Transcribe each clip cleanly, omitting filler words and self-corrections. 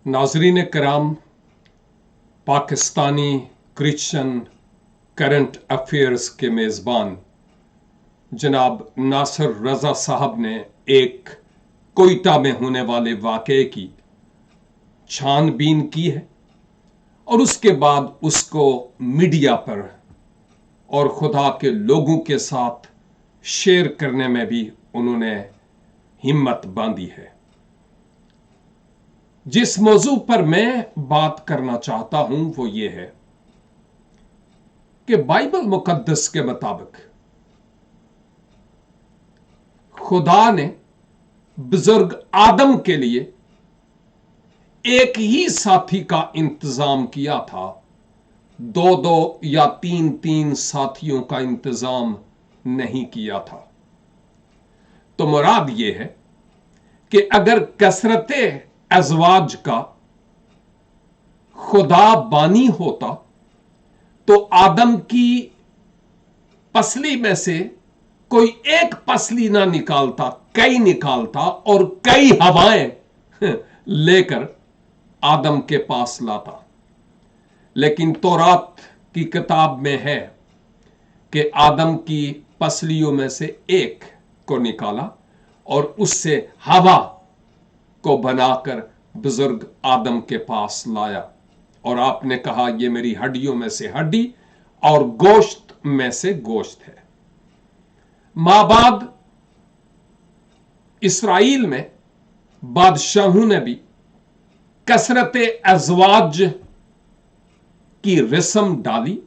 नाजरीन कराम, Pakistani Christian current affairs के मेज़बान जनाब नासिर रज़ा साहब ने एक कोयटा में होने वाले वाक़े की छानबीन की है और उसके बाद उसको मीडिया पर और खुदा के लोगों के साथ शेयर करने में भी उन्होंने हिम्मत बांधी है। जिस मौजू पर मैं बात करना चाहता हूं वो ये है कि बाइबल मुकद्दस के मुताबिक खुदा ने बुजुर्ग आदम के लिए एक ही साथी का इंतजाम किया था, दो दो या तीन तीन साथियों का इंतजाम नहीं किया था। तो मुराद ये है कि अगर कसरते अज़वाज का खुदा बानी होता तो आदम की पसली में से कोई एक पसली ना निकालता, कई निकालता और कई हवाएं लेकर आदम के पास लाता। लेकिन तौरात की किताब में है कि आदम की पसलियों में से एक को निकाला और उससे हवा को बनाकर बुजुर्ग आदम के पास लाया और आपने कहा यह मेरी हड्डियों में से हड्डी और गोश्त में से गोश्त है। माबाद इसराइल में बादशाहों ने भी कसरते अज़वाज की रस्म डाली,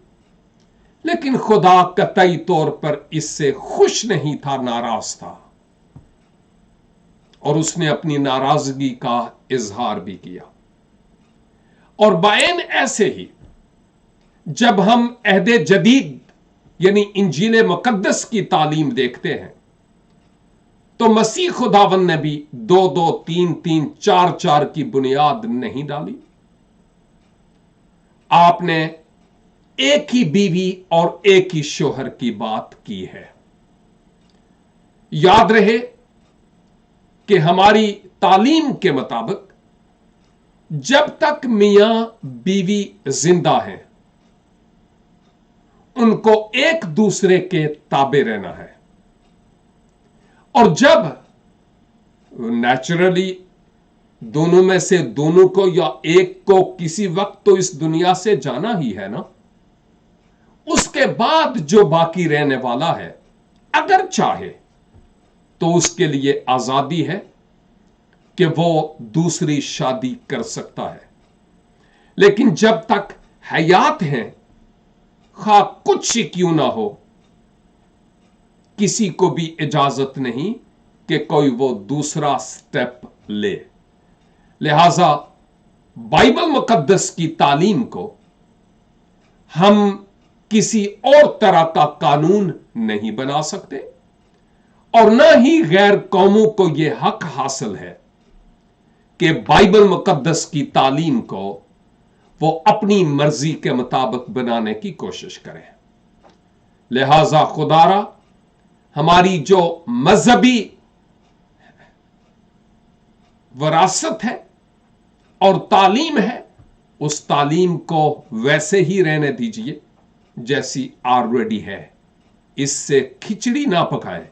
लेकिन खुदा कतई तौर पर इससे खुश नहीं था, नाराज था और उसने अपनी नाराजगी का इजहार भी किया। और बायन ऐसे ही जब हम अहदे जदीद यानी इंजील मुकद्दस की तालीम देखते हैं तो मसीह खुदावन ने भी दो दो तीन तीन चार चार की बुनियाद नहीं डाली। आपने एक ही बीवी और एक ही शोहर की बात की है। याद रहे कि हमारी तालीम के मुताबिक जब तक मियां बीवी जिंदा हैं उनको एक दूसरे के ताबे रहना है, और जब नेचुरली दोनों में से दोनों को या एक को किसी वक्त तो इस दुनिया से जाना ही है ना, उसके बाद जो बाकी रहने वाला है अगर चाहे तो उसके लिए आजादी है कि वो दूसरी शादी कर सकता है। लेकिन जब तक हयात हैं, खा कुछ ही क्यों ना हो, किसी को भी इजाजत नहीं कि कोई वो दूसरा स्टेप ले। लिहाजा बाइबल मुकद्दस की तालीम को हम किसी और तरह का कानून नहीं बना सकते और न ही गैर कौमों को यह हक हासिल है कि बाइबल मुकद्दस की तालीम को वो अपनी मर्जी के मुताबिक बनाने की कोशिश करें। लिहाजा खुदारा हमारी जो मजहबी विरासत है और तालीम है, उस तालीम को वैसे ही रहने दीजिए जैसी ऑलरेडी है। इससे खिचड़ी ना पकाए,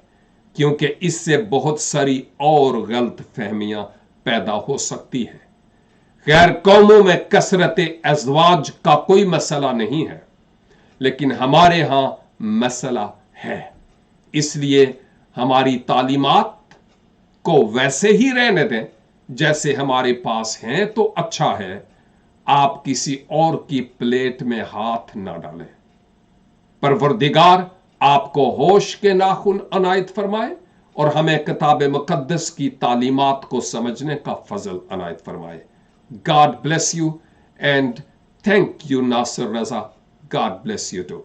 क्योंकि इससे बहुत सारी और गलत फहमियां पैदा हो सकती है। गैर कौमों में कसरते अज़वाज का कोई मसला नहीं है, लेकिन हमारे यहां मसला है। इसलिए हमारी तालीमात को वैसे ही रहने दें जैसे हमारे पास हैं तो अच्छा है। आप किसी और की प्लेट में हाथ ना डालें। परवरदिगार आपको होश के नाखून अनायत फरमाए और हमें किताब मुकद्दस की तालीमात को समझने का फजल अनायत फरमाए। God bless you and thank you, Nasir Raza. God bless you too.